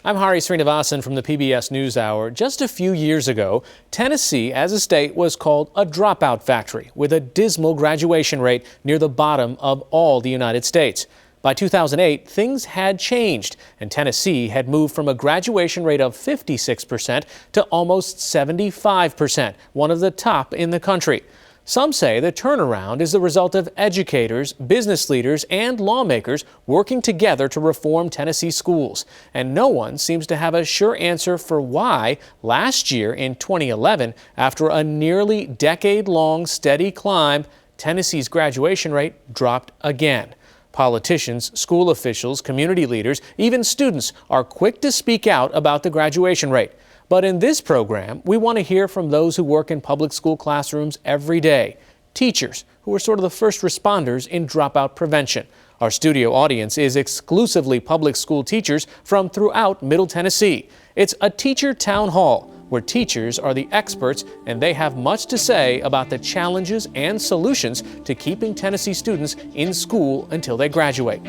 I'm Hari Srinivasan from the PBS NewsHour. Just a few years ago, Tennessee as a state was called a dropout factory with a dismal graduation rate near the bottom of all the United States. By 2008, things had changed, and Tennessee had moved from a graduation rate of 56% to almost 75%, one of the top in the country. Some say the turnaround is the result of educators, business leaders, and lawmakers working together to reform Tennessee schools. And no one seems to have a sure answer for why last year in 2011, after a nearly decade-long steady climb, Tennessee's graduation rate dropped again. Politicians, school officials, community leaders, even students are quick to speak out about the graduation rate. But in this program, we want to hear from those who work in public school classrooms every day, teachers who are sort of the first responders in dropout prevention. Our studio audience is exclusively public school teachers from throughout Middle Tennessee. It's a teacher town hall where teachers are the experts and they have much to say about the challenges and solutions to keeping Tennessee students in school until they graduate.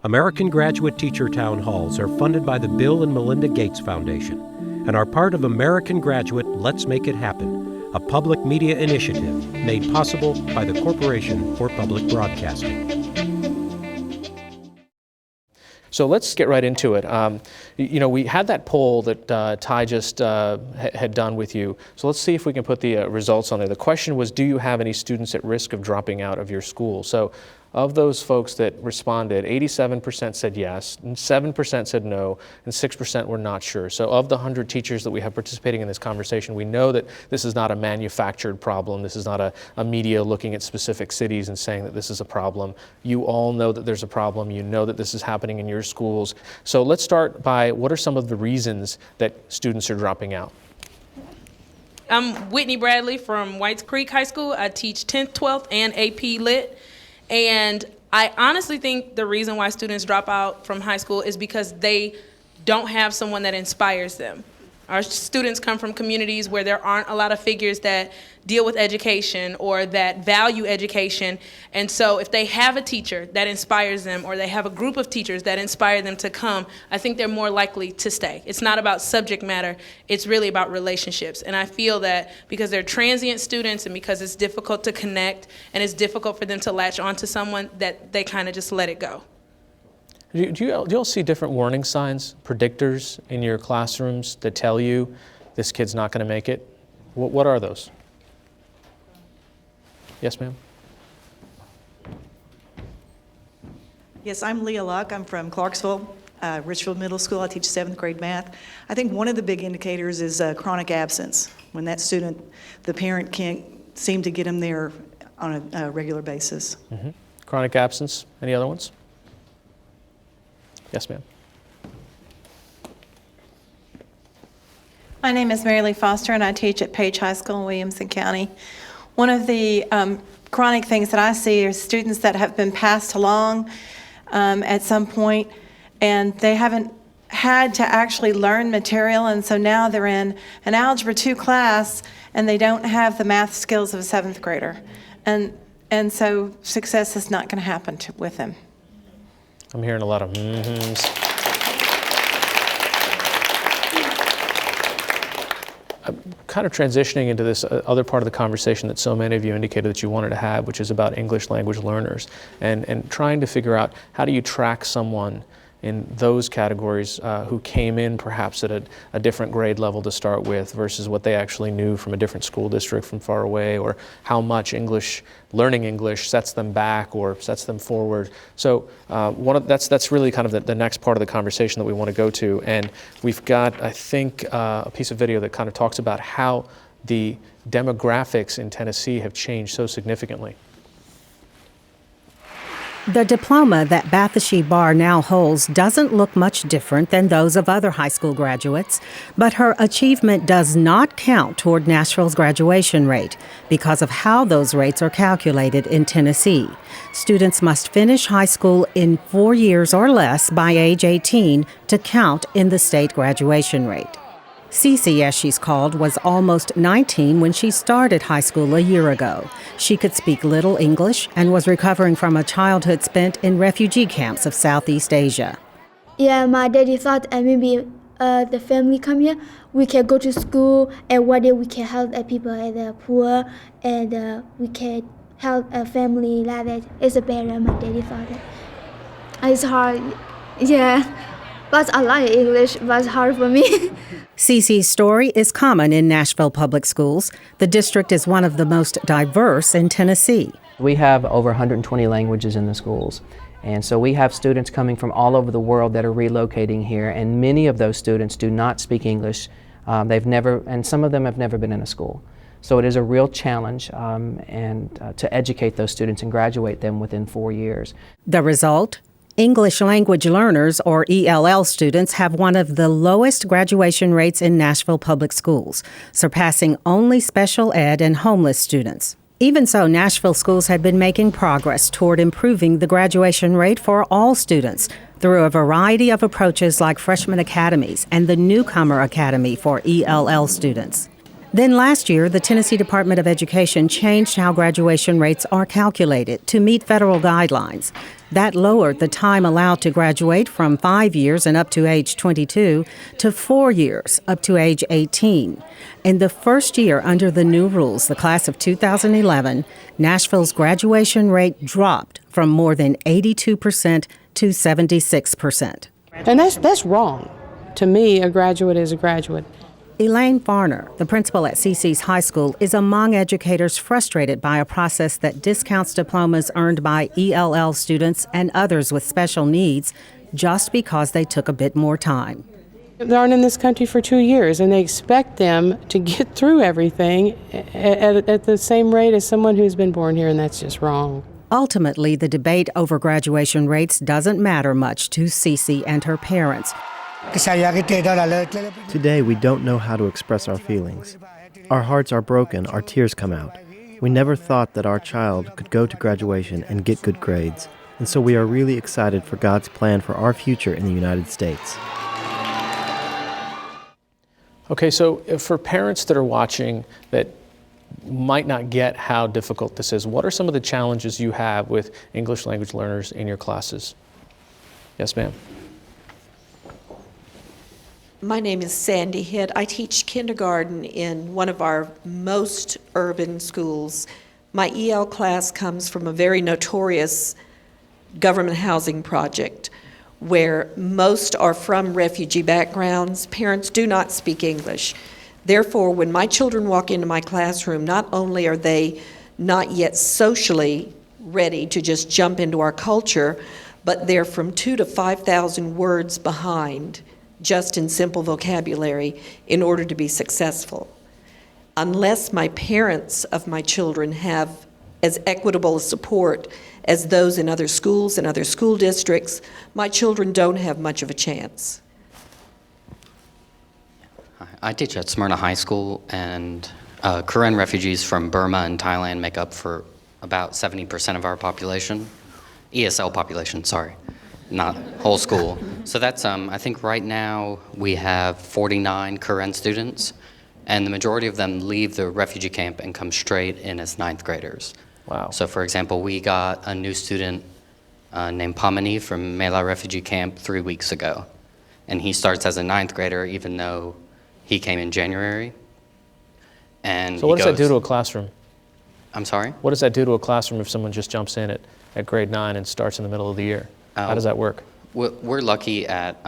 American Graduate Teacher Town Halls are funded by the Bill and Melinda Gates Foundation and are part of American Graduate Let's Make It Happen, a public media initiative made possible by the Corporation for Public Broadcasting. So let's get right into it. We had that poll that Ty just had done with you. So let's see if we can put the results on there. The question was, do you have any students at risk of dropping out of your school? So of those folks that responded, 87% said yes, and 7% said no, and 6% were not sure. So of the 100 teachers that we have participating in this conversation, we know that this is not a manufactured problem. This is not a media looking at specific cities and saying that this is a problem. You all know that there's a problem. You know that this is happening in your schools. So let's start by, what are some of the reasons that students are dropping out? I'm Whitney Bradley from Whites Creek High School. I teach 10th, 12th, and AP Lit. And I honestly think the reason why students drop out from high school is because they don't have someone that inspires them. Our students come from communities where there aren't a lot of figures that deal with education or that value education. And so if they have a teacher that inspires them, or they have a group of teachers that inspire them to come, I think they're more likely to stay. It's not about subject matter, it's really about relationships. And I feel that because they're transient students and because it's difficult to connect and it's difficult for them to latch onto someone, that they kind of just let it go. Do you all see different warning signs, predictors in your classrooms that tell you this kid's not going to make it? What are those? Yes, ma'am? Yes, I'm Leah Luck. I'm from Clarksville, Richfield Middle School. I teach 7th grade math. I think one of the big indicators is chronic absence, when that student, the parent can't seem to get them there on a regular basis. Mm-hmm. Chronic absence. Any other ones? Yes, ma'am. My name is Mary Lee Foster, and I teach at Page High School in Williamson County. One of the chronic things that I see are students that have been passed along at some point, and they haven't had to actually learn material, and so now they're in an Algebra 2 class, and they don't have the math skills of a 7th grader. And so success is not going to happen with them. I'm hearing a lot of mm-hms. I'm kind of transitioning into this other part of the conversation that so many of you indicated that you wanted to have, which is about English language learners, and trying to figure out how do you track someone in those categories who came in perhaps at a different grade level to start with versus what they actually knew from a different school district from far away, or how much learning English sets them back or sets them forward. So that's really kind of the next part of the conversation that we want to go to. And we've got, I think, a piece of video that kind of talks about how the demographics in Tennessee have changed so significantly. The diploma that Bathashi Barr now holds doesn't look much different than those of other high school graduates, but her achievement does not count toward Nashville's graduation rate because of how those rates are calculated in Tennessee. Students must finish high school in 4 years or less by age 18 to count in the state graduation rate. Cece, as she's called, was almost 19 when she started high school a year ago. She could speak little English and was recovering from a childhood spent in refugee camps of Southeast Asia. Yeah, my daddy thought maybe the family come here, we can go to school, and one day we can help people that are poor, and we can help a family like that. It's better, my daddy thought that. It's hard, yeah, but I like English, but it's hard for me. Cece's story is common in Nashville public schools. The district is one of the most diverse in Tennessee. We have over 120 languages in the schools. And so we have students coming from all over the world that are relocating here, and many of those students do not speak English. And some of them have never been in a school. So it is a real challenge to educate those students and graduate them within 4 years. The result? English language learners, or ELL students, have one of the lowest graduation rates in Nashville public schools, surpassing only special ed and homeless students. Even so, Nashville schools had been making progress toward improving the graduation rate for all students through a variety of approaches like freshman academies and the Newcomer Academy for ELL students. Then last year, the Tennessee Department of Education changed how graduation rates are calculated to meet federal guidelines. That lowered the time allowed to graduate from 5 years and up to age 22 to 4 years up to age 18. In the first year under the new rules, the class of 2011, Nashville's graduation rate dropped from more than 82% to 76%. And that's wrong. To me, a graduate is a graduate. Elaine Farner, the principal at Cece's high school, is among educators frustrated by a process that discounts diplomas earned by ELL students and others with special needs just because they took a bit more time. They aren't in this country for 2 years, and they expect them to get through everything at the same rate as someone who's been born here, and that's just wrong. Ultimately, the debate over graduation rates doesn't matter much to Cece and her parents. Today, we don't know how to express our feelings. Our hearts are broken, our tears come out. We never thought that our child could go to graduation and get good grades, and so we are really excited for God's plan for our future in the United States. Okay, so for parents that are watching that might not get how difficult this is, what are some of the challenges you have with English language learners in your classes? Yes, ma'am. My name is Sandy Hitt. I teach kindergarten in one of our most urban schools. My EL class comes from a very notorious government housing project where most are from refugee backgrounds. Parents do not speak English. Therefore, when my children walk into my classroom, not only are they not yet socially ready to just jump into our culture, but they're from 2,000 to 5,000 words behind just in simple vocabulary in order to be successful. Unless my parents of my children have as equitable a support as those in other schools and other school districts, my children don't have much of a chance. I teach at Smyrna High School, and Karen refugees from Burma and Thailand make up for about 70% of our population. ESL population, sorry, not whole school. So that's, I think right now we have 49 Karen students, and the majority of them leave the refugee camp and come straight in as 9th graders. Wow. So for example, we got a new student named Pamani from Mela refugee camp 3 weeks ago. And he starts as a 9th grader even though he came in January. And so what does that do to a classroom? I'm sorry? What does that do to a classroom if someone just jumps in at grade 9 and starts in the middle of the year? How does that work? We're lucky at,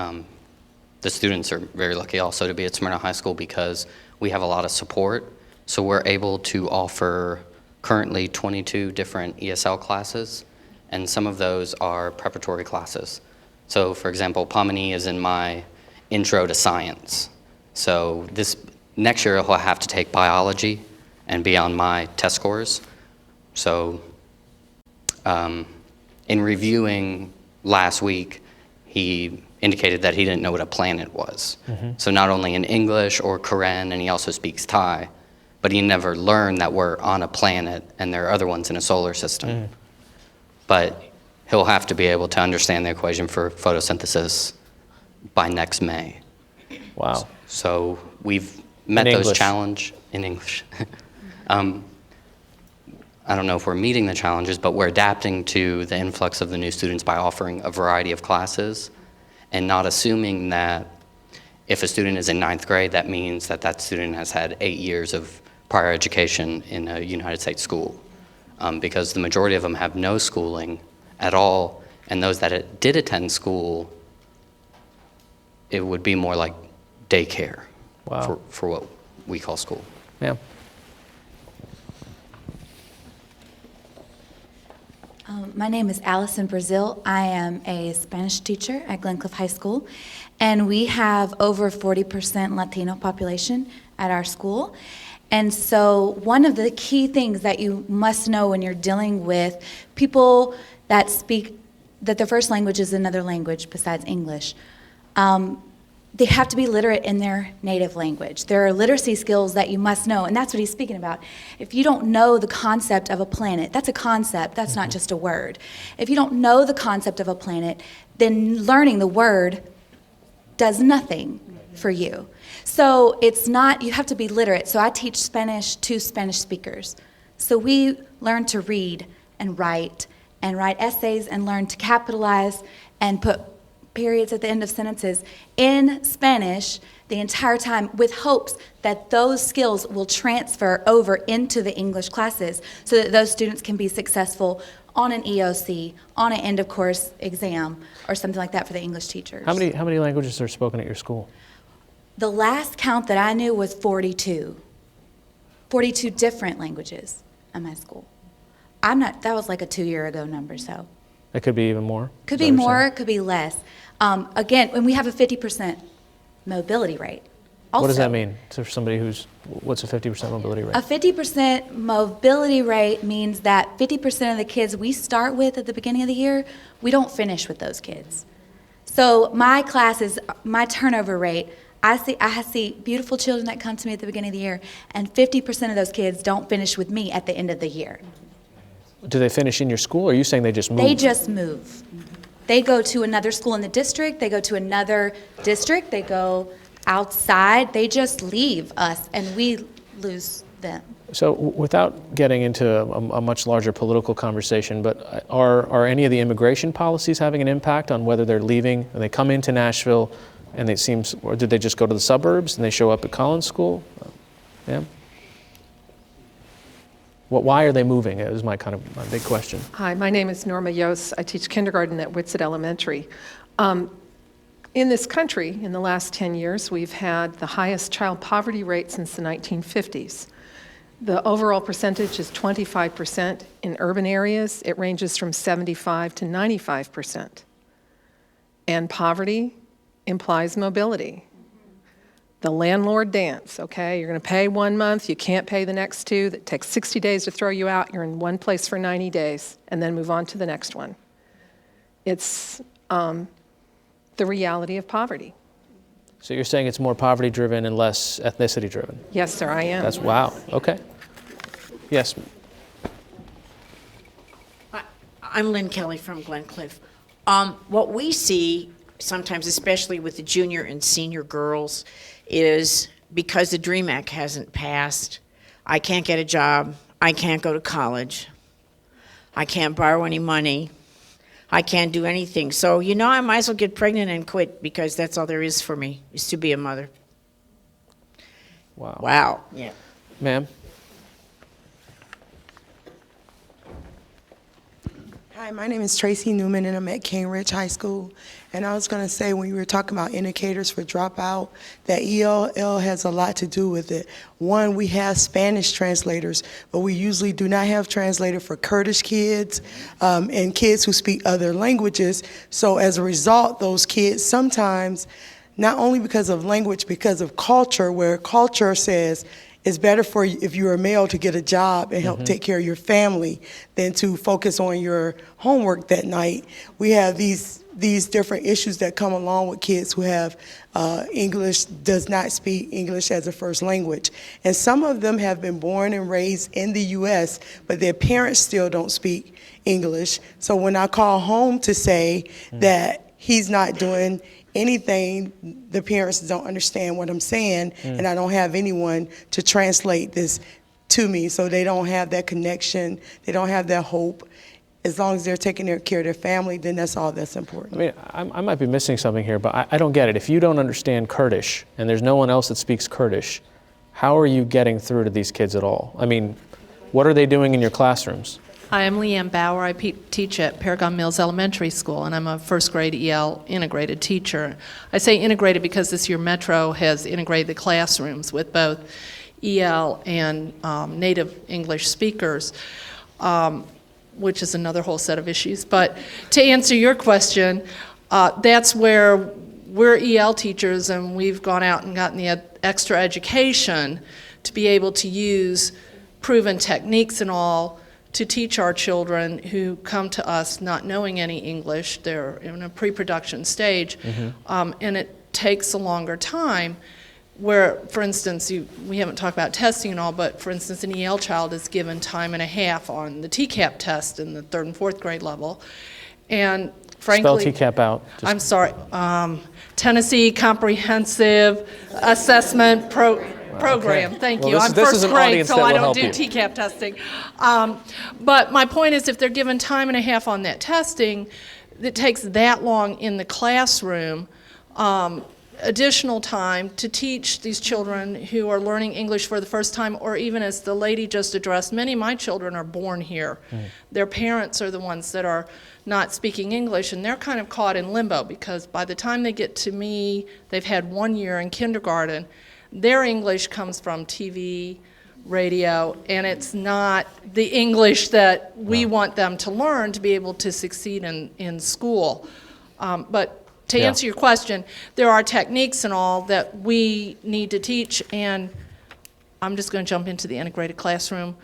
the students are very lucky also to be at Smyrna High School because we have a lot of support. So we're able to offer currently 22 different ESL classes, and some of those are preparatory classes. So for example, Pamani is in my intro to science. So this next year he'll have to take biology and be on my test scores. So in reviewing last week, he indicated that he didn't know what a planet was. Mm-hmm. So not only in English or Karen, and he also speaks Thai, but he never learned that we're on a planet and there are other ones in a solar system. Mm. But he'll have to be able to understand the equation for photosynthesis by next May. Wow. So we've met In those English. challenges in English. I don't know if we're meeting the challenges, but we're adapting to the influx of the new students by offering a variety of classes and not assuming that if a student is in 9th grade, that means that that student has had 8 years of prior education in a United States school. Because the majority of them have no schooling at all, and those that did attend school, it would be more like daycare. Wow. For what we call school. Ma'am. My name is Allison Brazil. I am a Spanish teacher at Glencliff High School, and we have over 40% Latino population at our school. And so one of the key things that you must know when you're dealing with people that speak, that their first language is another language besides English, they have to be literate in their native language. There are literacy skills that you must know, and that's what he's speaking about. If you don't know the concept of a planet, that's a concept, that's not just a word. If you don't know the concept of a planet, then learning the word does nothing for you. So it's not, you have to be literate. So I teach Spanish to Spanish speakers. So we learn to read and write essays and learn to capitalize and put periods at the end of sentences in Spanish the entire time, with hopes that those skills will transfer over into the English classes so that those students can be successful on an EOC, on an end of course exam, or something like that for the English teachers. How many languages are spoken at your school? The last count that I knew was 42. 42 different languages at my school. That was like a 2-year ago number, so. It could be even more? Could be more, could be less. Again, when we have a 50% mobility rate. Also, What does that mean to somebody what's a 50% mobility rate? a 50% mobility rate means that 50% of the kids we start with at the beginning of the year, we don't finish with those kids. So my classes, my turnover rate, I see beautiful children that come to me at the beginning of the year, and 50% of those kids don't finish with me at the end of the year. Do they finish in your school, or are you saying they just move? They just move. They go to another school in the district, they go to another district, they go outside, they just leave us, and we lose them. So without getting into a much larger political conversation, but are any of the immigration policies having an impact on whether they're leaving and they come into Nashville and or did they just go to the suburbs and they show up at Collins School? Yeah. Why are they moving? It was my big question. Hi, my name is Norma Yost. I teach kindergarten at Whitsett Elementary. In this country, in the last 10 years, we've had the highest child poverty rate since the 1950s. The overall percentage is 25%. In urban areas, it ranges from 75 to 95%. And poverty implies mobility. The landlord dance, okay? You're going to pay 1 month, you can't pay the next 2. That takes 60 days to throw you out. You're in one place for 90 days, and then move on to the next one. It's the reality of poverty. So you're saying it's more poverty-driven and less ethnicity-driven? Yes, sir, I am. That's wow. Okay. Yes. I'm Lynn Kelly from Glencliff. What we see sometimes, especially with the junior and senior girls, is because the DREAM Act hasn't passed, I can't get a job, I can't go to college, I can't borrow any money, I can't do anything. So, I might as well get pregnant and quit, because that's all there is for me, is to be a mother. Wow. Wow. Yeah. Ma'am? Hi, my name is Tracy Newman, and I'm at Cambridge High School. And I was going to say, when you were talking about indicators for dropout, that ELL has a lot to do with it. One, we have Spanish translators, but we usually do not have translators for Kurdish kids and kids who speak other languages. So as a result, those kids sometimes, not only because of language, because of culture, where culture says, it's better for you if you're a male to get a job and help take care of your family than to focus on your homework that night. We have these different issues that come along with kids who have does not speak English as a first language. And some of them have been born and raised in the U.S., but their parents still don't speak English. So when I call home to say that he's not doing anything, the parents don't understand what I'm saying, and I don't have anyone to translate this to me, so they don't have that connection, they don't have that hope. As long as they're taking care of their family, then that's all that's important. I mean, I might be missing something here, but I don't get it. If you don't understand Kurdish and there's no one else that speaks Kurdish, how are you getting through to these kids at all? I mean, what are they doing in your classrooms? Hi, I'm Leanne Bauer. I teach at Paragon Mills Elementary School, and I'm a first grade EL integrated teacher. I say integrated because this year Metro has integrated the classrooms with both EL and native English speakers, which is another whole set of issues. But to answer your question, that's where we're EL teachers, and we've gone out and gotten the extra education to be able to use proven techniques and all to teach our children who come to us not knowing any English. They're in a pre-production stage, and it takes a longer time. Where, for instance, we haven't talked about testing and all, but for instance, an EL child is given time and a half on the TCAP test in the 3rd and 4th grade level. And frankly— Spell TCAP out. I'm sorry. Tennessee Comprehensive Assessment Program. Okay. Thank Well, you. I'm this first is an grade, audience so that I will don't help do you. TCAP testing. But my point is, if they're given time and a half on that testing, it takes that long in the classroom, additional time to teach these children who are learning English for the first time, or even as the lady just addressed, many of my children are born here. Their parents are the ones that are not speaking English, and they're kind of caught in limbo because by the time they get to me, they've had 1 year in kindergarten. Their English comes from TV, radio, and it's not the English that we want them to learn to be able to succeed in school. But to answer your question, there are techniques and all that we need to teach, and I'm just going to jump into the integrated classroom.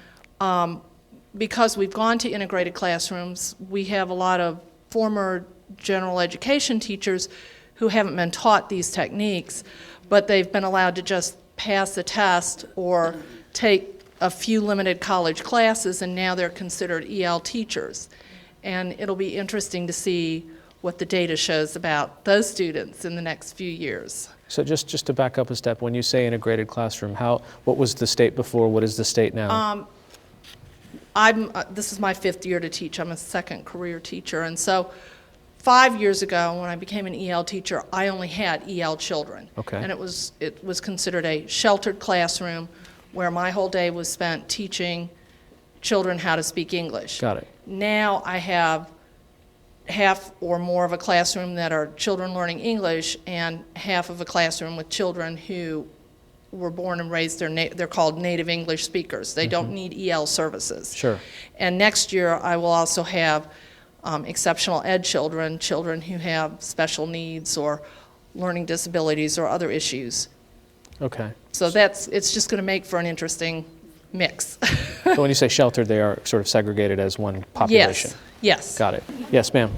Because we've gone to integrated classrooms, we have a lot of former general education teachers who haven't been taught these techniques, but they've been allowed to just pass a test or take a few limited college classes, and now they're considered EL teachers. And it'll be interesting to see what the data shows about those students in the next few years. So just to back up a step, when you say integrated classroom, what was the state before? What is the state now? This is my 5th year to teach. I'm a 2nd career teacher, and so 5 years ago, when I became an EL teacher, I only had EL children. Okay. And it was considered a sheltered classroom where my whole day was spent teaching children how to speak English. Got it. Now I have half or more of a classroom that are children learning English, and half of a classroom with children who were born and raised, they're called native English speakers. They don't need EL services. Sure. And next year I will also have exceptional ed children who have special needs or learning disabilities or other issues. Okay. So it's just going to make for an interesting mix. So when you say sheltered, they are sort of segregated as one population? Yes. Got it. Yes, ma'am.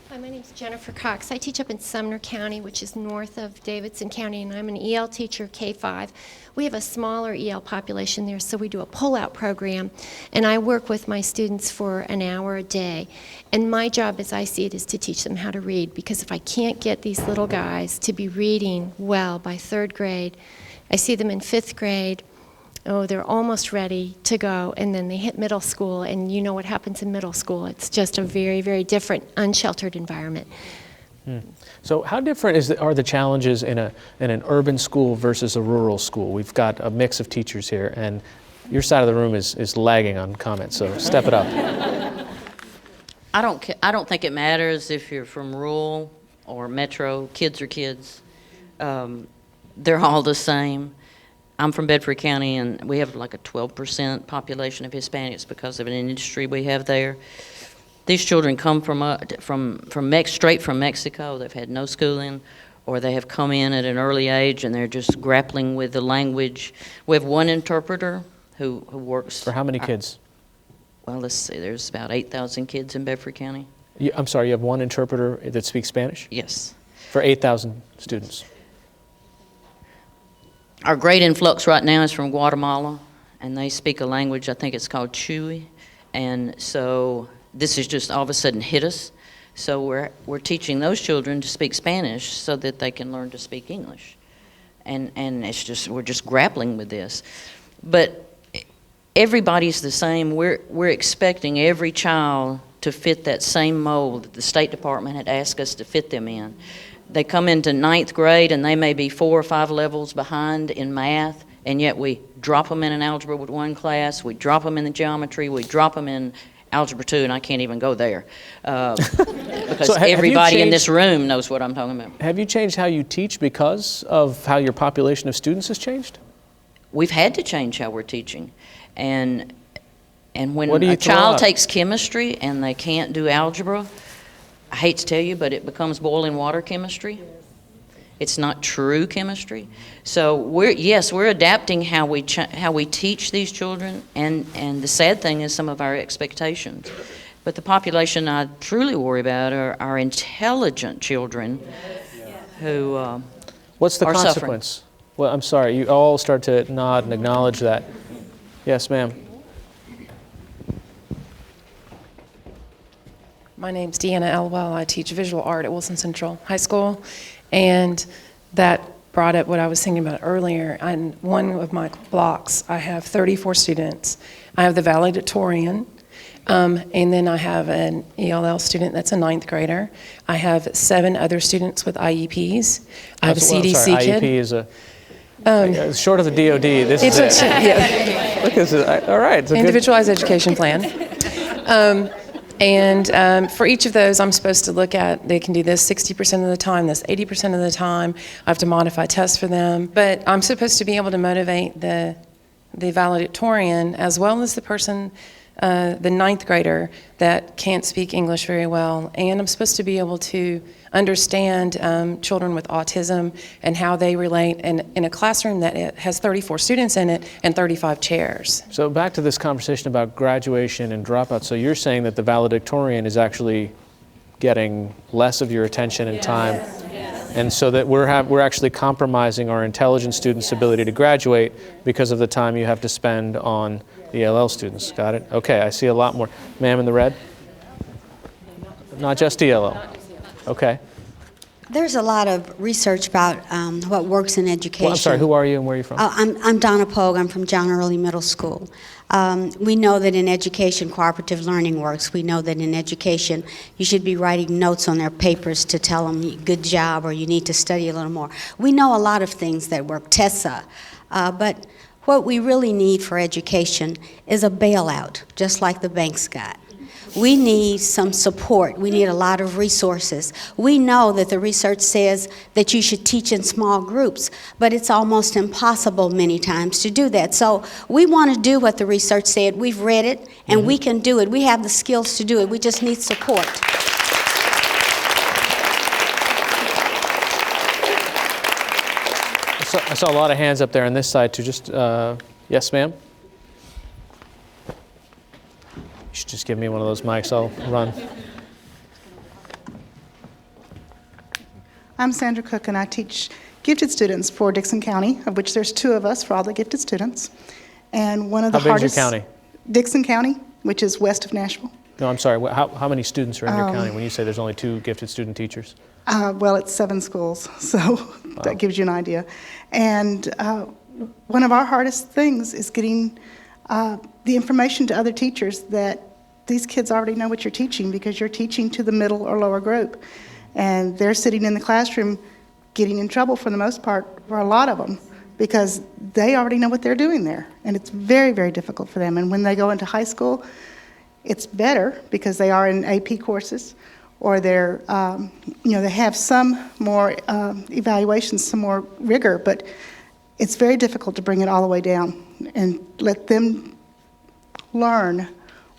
Hi, my name's Jennifer Cox. I teach up in Sumner County, which is north of Davidson County, and I'm an EL teacher, K-5. We have a smaller EL population there, so we do a pull-out program, and I work with my students for an hour a day. And my job, as I see it, is to teach them how to read, because if I can't get these little guys to be reading well by 3rd grade, I see them in 5th grade, they're almost ready to go, and then they hit middle school, and you know what happens in middle school. It's just a very, very different, unsheltered environment. So how different are the challenges in an urban school versus a rural school? We've got a mix of teachers here, and your side of the room is lagging on comments, so step it up. I don't think it matters if you're from rural or metro. Kids are kids. They're all the same. I'm from Bedford County, and we have like a 12% population of Hispanics because of an industry we have there. These children come straight from Mexico. They've had no schooling, or they have come in at an early age, and they're just grappling with the language. We have one interpreter who works. For how many kids? Well, let's see. There's about 8,000 kids in Bedford County. I'm sorry, you have one interpreter that speaks Spanish? Yes. For 8,000 students? Our great influx right now is from Guatemala, and they speak a language, I think it's called Chuy, and so this has just all of a sudden hit us. So we're teaching those children to speak Spanish so that they can learn to speak English. And we're just grappling with this. But everybody's the same. We're expecting every child to fit that same mold that the State Department had asked us to fit them in. They come into 9th grade and they may be 4 or 5 levels behind in math, and yet we drop them in an algebra with one class, we drop them in the geometry, we drop them in algebra 2, and I can't even go there because everybody in this room knows what I'm talking about. Have you changed how you teach because of how your population of students has changed? We've had to change how we're teaching. And when a child takes chemistry and they can't do algebra, I hate to tell you, but it becomes boiling water chemistry. It's not true chemistry. So we're adapting how we teach these children, and the sad thing is some of our expectations. But the population I truly worry about are intelligent children who What's the are consequence? suffering. Well, I'm sorry, you all start to nod and acknowledge that. Yes, ma'am. My name's Deanna Elwell. I teach visual art at Wilson Central High School, and that brought up what I was thinking about earlier. On one of my blocks, I have 34 students. I have the valedictorian, and then I have an ELL student that's a 9th grader. I have 7 other students with IEPs. I have a CDC kid. IEP is short of the DOD. This is it. Yeah. Look, this is all right. It's a Individualized education plan. And for each of those, I'm supposed to look at, they can do this 60% of the time, this 80% of the time. I have to modify tests for them. But I'm supposed to be able to motivate the valedictorian as well as the person, the 9th grader that can't speak English very well. And I'm supposed to be able to understand children with autism and how they relate in a classroom that it has 34 students in it and 35 chairs. So back to this conversation about graduation and dropout. So you're saying that the valedictorian is actually getting less of your attention and time, and so that we're actually compromising our intelligent students' ability to graduate because of the time you have to spend on ELL students. Got it? Okay, I see a lot more. Ma'am in the red? Not just ELL. Okay. There's a lot of research about what works in education. Well, I'm sorry, who are you and where are you from? I'm Donna Pogue. I'm from John Early Middle School. We know that in education, cooperative learning works. We know that in education, you should be writing notes on their papers to tell them, good job, or you need to study a little more. We know a lot of things that work, TESA, but what we really need for education is a bailout, just like the banks got. We need some support. We need a lot of resources. We know that the research says that you should teach in small groups, but it's almost impossible many times to do that. So we want to do what the research said. We've read it, and we can do it. We have the skills to do it. We just need support. I saw a lot of hands up there on this side too. Just yes, ma'am. You should just give me one of those mics. I'll run. I'm Sandra Cook, and I teach gifted students for Dixon County, of which there's 2 of us for all the gifted students. And one of the hardest. How big is your county? Dixon County, which is west of Nashville. No, I'm sorry. How many students are in your county when you say there's only 2 gifted student teachers? Well, it's 7 schools, so that gives you an idea. And one of our hardest things is getting the information to other teachers that these kids already know what you're teaching, because you're teaching to the middle or lower group. And they're sitting in the classroom getting in trouble for the most part, for a lot of them, because they already know what they're doing there. And it's very, very difficult for them. And when they go into high school, it's better because they are in AP courses, or they're, they have some more evaluations, some more rigor, but it's very difficult to bring it all the way down and let them learn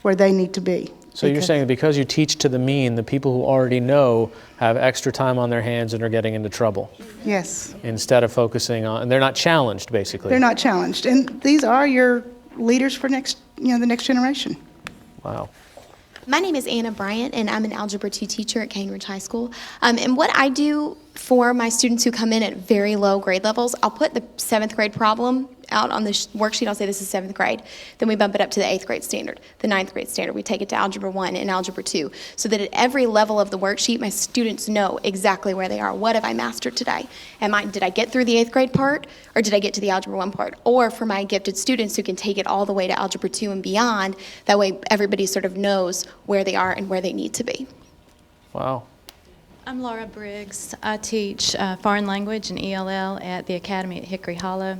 where they need to be. So you're saying that because you teach to the mean, the people who already know have extra time on their hands and are getting into trouble. Yes. Instead of focusing on, and they're not challenged, basically. They're not challenged. And these are your leaders for the next generation. Wow. My name is Anna Bryant, and I'm an Algebra 2 teacher at Cambridge High School. And what I do for my students who come in at very low grade levels, I'll put the 7th grade problem out on the worksheet, I'll say this is 7th grade. Then we bump it up to the 8th grade standard, the 9th grade standard. We take it to Algebra 1 and Algebra 2, so that at every level of the worksheet, my students know exactly where they are. What have I mastered today? Did I get through the 8th grade part, or did I get to the Algebra 1 part? Or for my gifted students who can take it all the way to Algebra 2 and beyond, that way everybody sort of knows where they are and where they need to be. Wow. I'm Laura Briggs. I teach foreign language and ELL at the Academy at Hickory Hollow,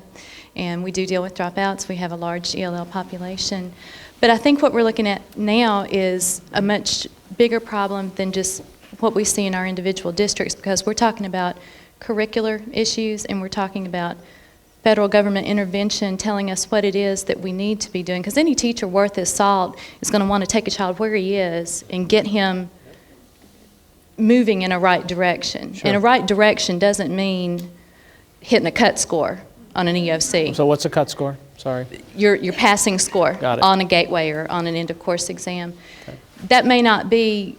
and we do deal with dropouts. We have a large ELL population. But I think what we're looking at now is a much bigger problem than just what we see in our individual districts, because we're talking about curricular issues, and we're talking about federal government intervention telling us what it is that we need to be doing. Because any teacher worth his salt is going to want to take a child where he is and get him moving in a right direction. Sure. And a right direction doesn't mean hitting a cut score on an EOC. So what's a cut score? Sorry. Your passing score on a gateway or on an end of course exam. Okay. That may not be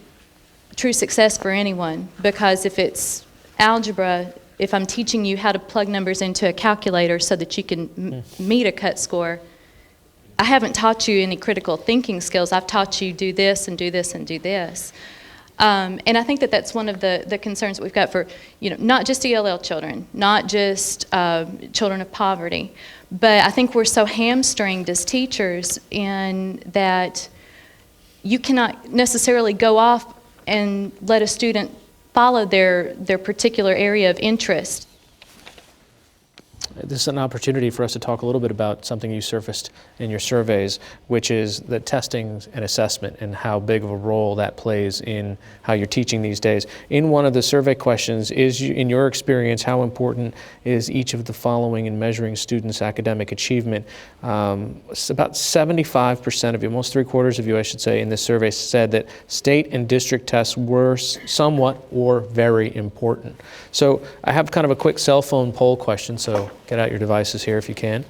true success for anyone, because if it's algebra, if I'm teaching you how to plug numbers into a calculator so that you can meet a cut score, I haven't taught you any critical thinking skills. I've taught you do this and do this and do this. And I think that that's one of the concerns that we've got for, not just ELL children, not just children of poverty, but I think we're so hamstringed as teachers in that you cannot necessarily go off and let a student follow their particular area of interest. This is an opportunity for us to talk a little bit about something you surfaced in your surveys, which is the testing and assessment and how big of a role that plays in how you're teaching these days. In one of the survey questions, in your experience, how important is each of the following in measuring students' academic achievement? About 75% of you, almost 3/4 of you, I should say, in this survey said that state and district tests were somewhat or very important. So I have kind of a quick cell phone poll question, so get out your devices here if you can.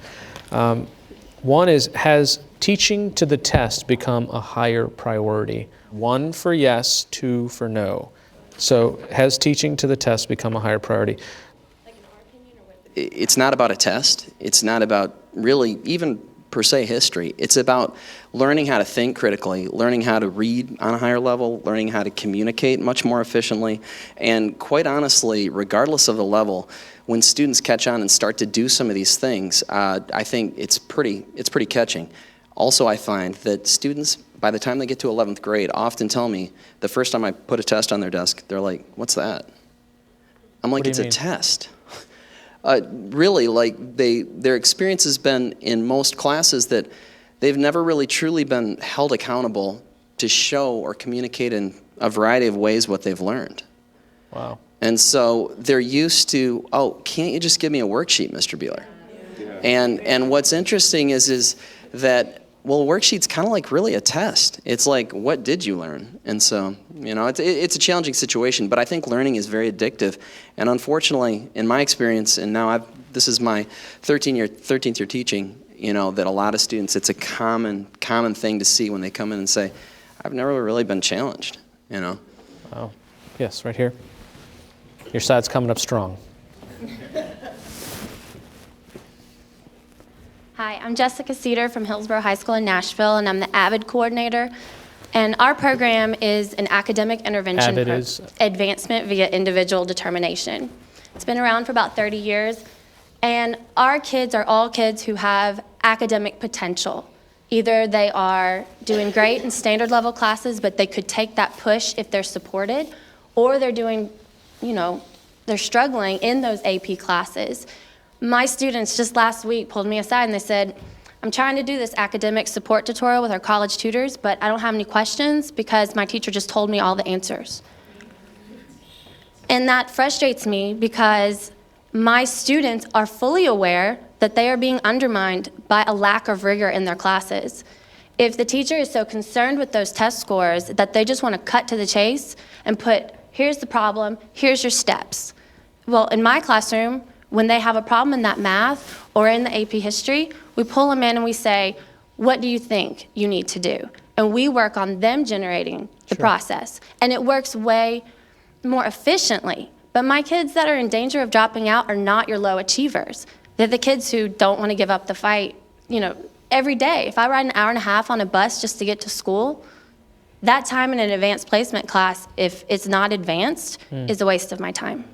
One is, has teaching to the test become a higher priority? 1 for yes, 2 for no. So has teaching to the test become a higher priority? It's not about a test. It's not about really even per se history. It's about learning how to think critically, learning how to read on a higher level, learning how to communicate much more efficiently. And quite honestly, regardless of the level, when students catch on and start to do some of these things, I think it's pretty catching. Also, I find that students, by the time they get to 11th grade, often tell me the first time I put a test on their desk, they're like, "What's that?" I'm like, "It's a test." Really, like their experience has been in most classes that they've never really truly been held accountable to show or communicate in a variety of ways what they've learned. Wow. And so they're used to, "Oh, can't you just give me a worksheet, Mr. Beeler?" Yeah. And what's interesting is that, well, a worksheet's kind of like really a test. It's like, what did you learn? And so, it's a challenging situation, but I think learning is very addictive. And unfortunately, in my experience, and now this is my 13th year teaching, that a lot of students, it's a common thing to see when they come in and say, "I've never really been challenged," Wow. Yes, right here. Your side's coming up strong. Hi, I'm Jessica Cedar from Hillsborough High School in Nashville, and I'm the AVID coordinator. And our program is an academic intervention advancement via individual determination. It's been around for about 30 years, and our kids are all kids who have academic potential. Either they are doing great in standard level classes, but they could take that push if they're supported, or they're doing, they're struggling in those AP classes. My students just last week pulled me aside and they said, "I'm trying to do this academic support tutorial with our college tutors, but I don't have any questions because my teacher just told me all the answers." And that frustrates me because my students are fully aware that they are being undermined by a lack of rigor in their classes. If the teacher is so concerned with those test scores that they just want to cut to the chase and put, "Here's the problem, here's your steps." Well, in my classroom, when they have a problem in that math or in the AP history, we pull them in and we say, "What do you think you need to do?" And we work on them generating the process. And it works way more efficiently. But my kids that are in danger of dropping out are not your low achievers. They're the kids who don't want to give up the fight, every day. If I ride an hour and a half on a bus just to get to school, that time in an advanced placement class, if it's not advanced, is a waste of my time.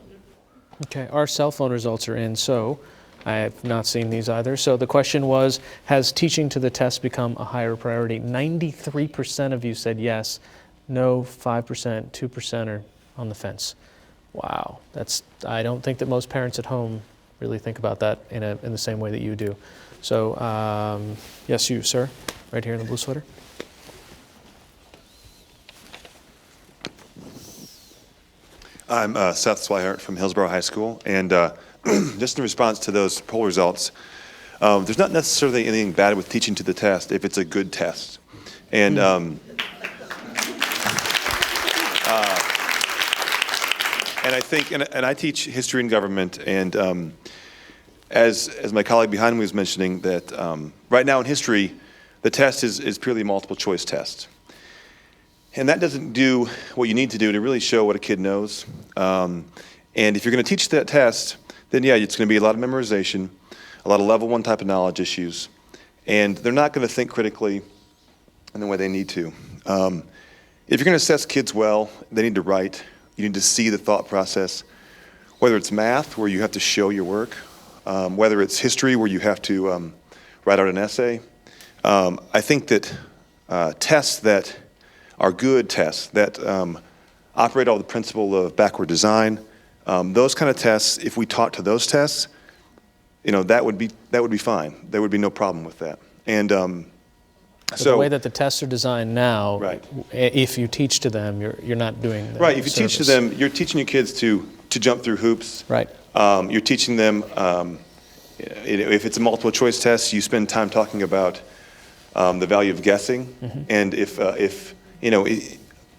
Okay, our cell phone results are in, so I have not seen these either. So the question was, has teaching to the test become a higher priority? 93% of you said yes, no 5%, 2% are on the fence. Wow, I don't think that most parents at home really think about that in the same way that you do. So, yes, you, sir, right here in the blue sweater. I'm Seth Swihart from Hillsborough High School, and just in response to those poll results, there's not necessarily anything bad with teaching to the test if it's a good test. And and I think, and I teach history and government, and as my colleague behind me was mentioning, that right now in history, the test is purely a multiple choice test. And that doesn't do what you need to do to really show what a kid knows. And if you're going to teach that test, then yeah, it's going to be a lot of memorization, a lot of level 1 type of knowledge issues, and they're not going to think critically in the way they need to. If you're going to assess kids well, they need to write. You need to see the thought process, whether it's math, where you have to show your work, whether it's history, where you have to write out an essay. I think that tests that are good tests, that operate all the principle of backward design, those kind of tests, if we taught to those tests, that would be fine. There would be no problem with that. And so the way that the tests are designed now, right, if you teach to them, you're not doing that. Right. If you teach to them, you're teaching your kids to jump through hoops. Right. You're teaching them. If it's a multiple choice test, you spend time talking about the value of guessing, and if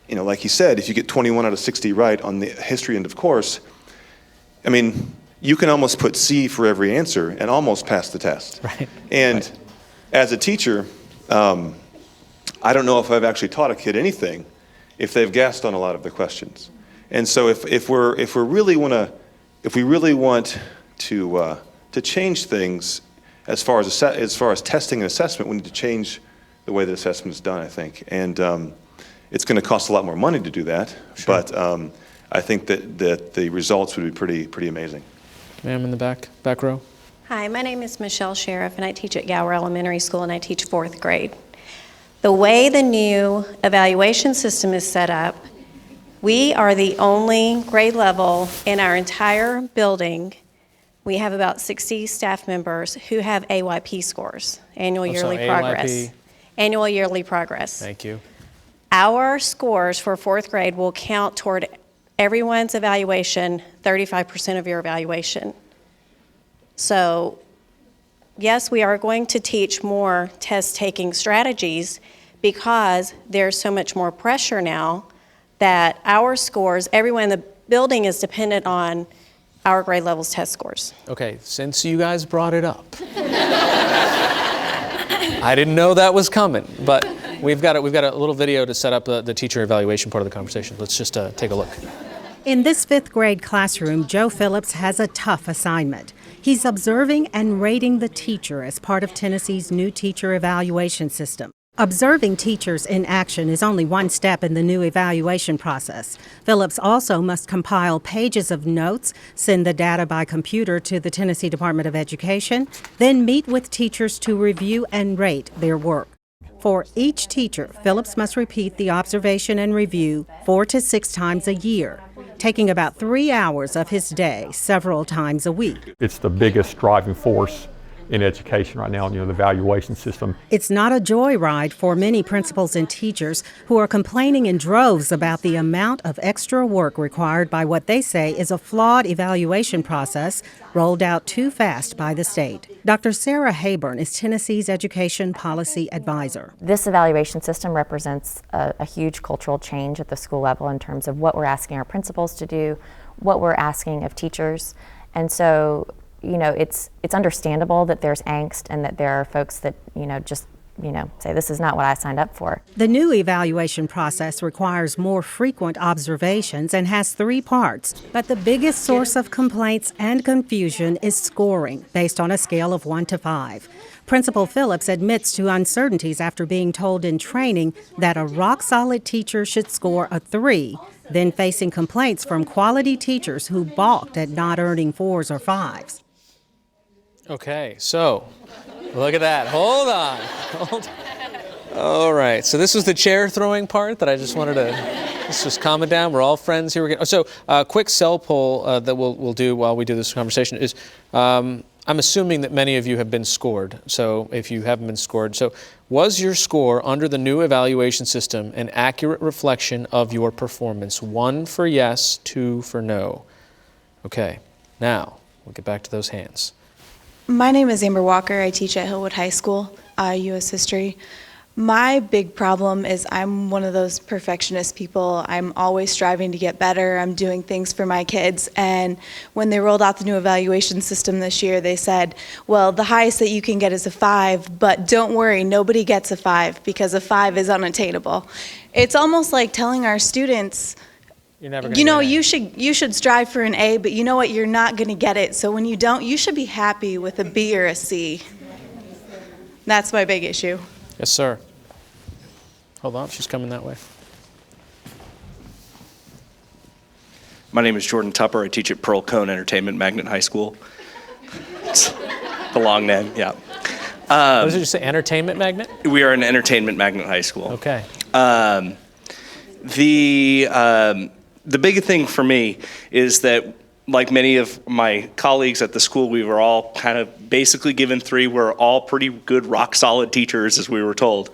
like he said, if you get 21 out of 60 right on the history end of course, I mean, you can almost put C for every answer and almost pass the test. Right. And as a teacher, I don't know if I've actually taught a kid anything if they've guessed on a lot of the questions. And so if we really want to change things as far as testing and assessment, we need to change the way the assessment is done, I think. And it's going to cost a lot more money to do that, sure. But I think that the results would be pretty amazing. Ma'am in the back row. Hi, my name is Michelle Sheriff, and I teach at Gower Elementary School, and I teach 4th grade. The way the new evaluation system is set up, we are the only grade level in our entire building. We have about 60 staff members who have AYP scores, annual yearly progress. AYP. Annual yearly progress. Thank you. Our scores for 4th grade will count toward everyone's evaluation, 35% of your evaluation. So, yes, we are going to teach more test-taking strategies because there's so much more pressure now that our scores, everyone in the building is dependent on our grade levels test scores. Okay, since you guys brought it up, I didn't know that was coming, but we've got a little video to set up the teacher evaluation part of the conversation. Let's just take a look. In this 5th grade classroom, Joe Phillips has a tough assignment. He's observing and rating the teacher as part of Tennessee's new teacher evaluation system. Observing teachers in action is only one step in the new evaluation process. Phillips also must compile pages of notes, send the data by computer to the Tennessee Department of Education, then meet with teachers to review and rate their work. For each teacher, Phillips must repeat the observation and review 4 to 6 times a year, taking about 3 hours of his day several times a week. It's the biggest driving force in education right now, the evaluation system. It's not a joyride for many principals and teachers who are complaining in droves about the amount of extra work required by what they say is a flawed evaluation process rolled out too fast by the state. Dr. Sarah Hayburn is Tennessee's education policy advisor. This evaluation system represents a huge cultural change at the school level in terms of what we're asking our principals to do, what we're asking of teachers. And so, it's understandable that there's angst and that there are folks that, just say this is not what I signed up for. The new evaluation process requires more frequent observations and has 3 parts. But the biggest source of complaints and confusion is scoring based on a scale of 1 to 5. Principal Phillips admits to uncertainties after being told in training that a rock-solid teacher should score a 3, then facing complaints from quality teachers who balked at not earning 4s or 5s. Okay, so look at that. Hold on. All right, so this was the chair throwing part that I just wanted to let's just calm it down. We're all friends here. So quick cell poll that we'll do while we do this conversation is I'm assuming that many of you have been scored. So if you haven't been scored, so was your score under the new evaluation system an accurate reflection of your performance? 1 for yes, 2 for no. Okay, now we'll get back to those hands. My name is Amber Walker. I teach at Hillwood High School, U.S. History. My big problem is I'm one of those perfectionist people. I'm always striving to get better. I'm doing things for my kids. And when they rolled out the new evaluation system this year, they said, well, the highest that you can get is a 5, but don't worry, nobody gets a 5 because a 5 is unattainable. It's almost like telling our students, you're never you should strive for an A, but you know what, you're not going to get it. So when you don't, you should be happy with a B or a C. That's my big issue. Yes, sir. Hold on, she's coming that way. My name is Jordan Tupper. I teach at Pearl Cone Entertainment Magnet High School. It's the long name, yeah. What did you say, Entertainment Magnet? We are an Entertainment Magnet High School. Okay. The big thing for me is that, like many of my colleagues at the school, we were all kind of basically given 3. We're all pretty good, rock-solid teachers, as we were told.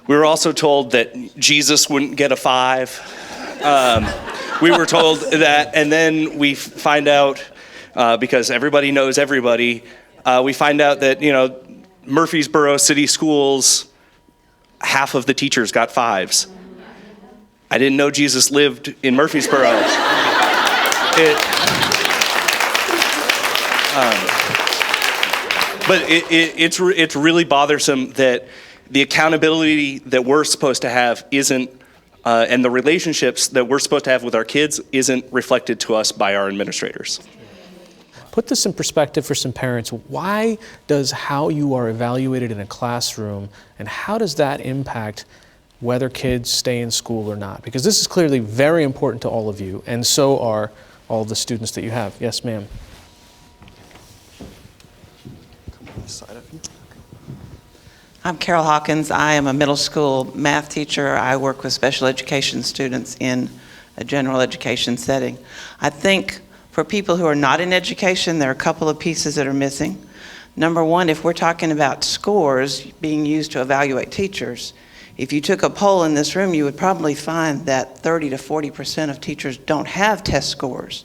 We were also told that Jesus wouldn't get a 5. We were told that, and then we find out, because everybody knows everybody, we find out that, Murfreesboro City Schools, half of the teachers got 5s. I didn't know Jesus lived in Murfreesboro. But it's really bothersome that the accountability that we're supposed to have isn't, and the relationships that we're supposed to have with our kids isn't reflected to us by our administrators. Put this in perspective for some parents. Why does how you are evaluated in a classroom, and how does that impact whether kids stay in school or not? Because this is clearly very important to all of you, and so are all of the students that you have. Yes, ma'am. I'm Carol Hawkins. I am a middle school math teacher. I work with special education students in a general education setting. I think for people who are not in education, there are a couple of pieces that are missing. Number one, if we're talking about scores being used to evaluate teachers, if you took a poll in this room, you would probably find that 30 to 40% of teachers don't have test scores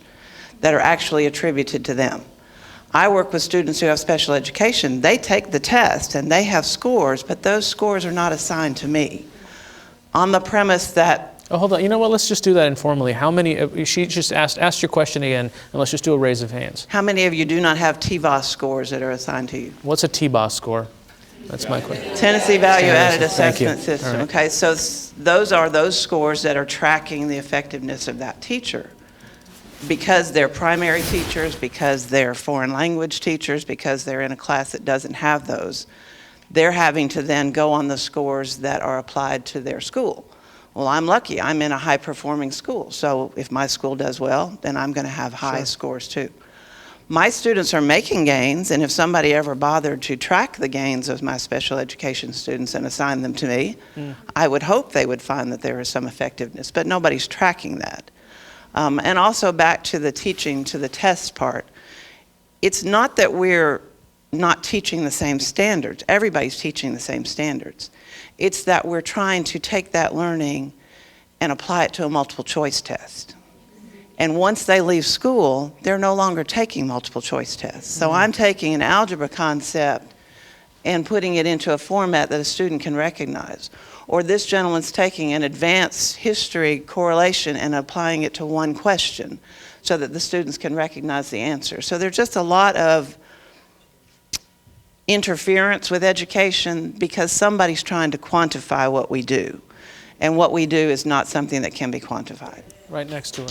that are actually attributed to them. I work with students who have special education. They take the test and they have scores, but those scores are not assigned to me. On the premise that... Oh, hold on. You know what? Let's just do that informally. How many... She just asked your question again, and let's just do a raise of hands. How many of you do not have TBOS scores that are assigned to you? What's a TBOS score? That's my question. Tennessee Value Added Assessment System. Right. Okay, so those are those scores that are tracking the effectiveness of that teacher. Because they're primary teachers, because they're foreign language teachers, because they're in a class that doesn't have those, they're having to then go on the scores that are applied to their school. Well, I'm lucky. I'm in a high-performing school. So if my school does well, then I'm going to have high scores too. My students are making gains, and if somebody ever bothered to track the gains of my special education students and assign them to me, I would hope they would find that there is some effectiveness, but nobody's tracking that. And also back to the teaching, to the test part, it's not that we're not teaching the same standards. Everybody's teaching the same standards. It's that we're trying to take that learning and apply it to a multiple choice test. And once they leave school, they're no longer taking multiple choice tests. So I'm taking an algebra concept and putting it into a format that a student can recognize. Or this gentleman's taking an advanced history correlation and applying it to one question so that the students can recognize the answer. So there's just a lot of interference with education because somebody's trying to quantify what we do. And what we do is not something that can be quantified. Right next to her.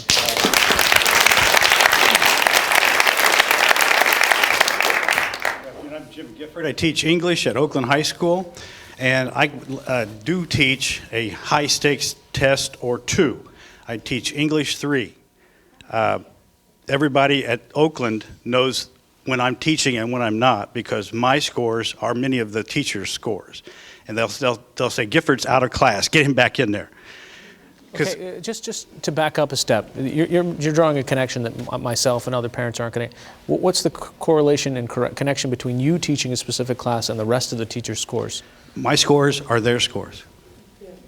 I'm Jim Gifford. I teach English at Oakland High School, and I do teach a high-stakes test or two. I teach English 3. Everybody at Oakland knows when I'm teaching and when I'm not, because my scores are many of the teachers' scores. And they'll say, Gifford's out of class, get him back in there. Okay, just to back up a step, you're drawing a connection that myself and other parents aren't going to. What's the correlation and connection between you teaching a specific class and the rest of the teachers' scores? My scores are their scores.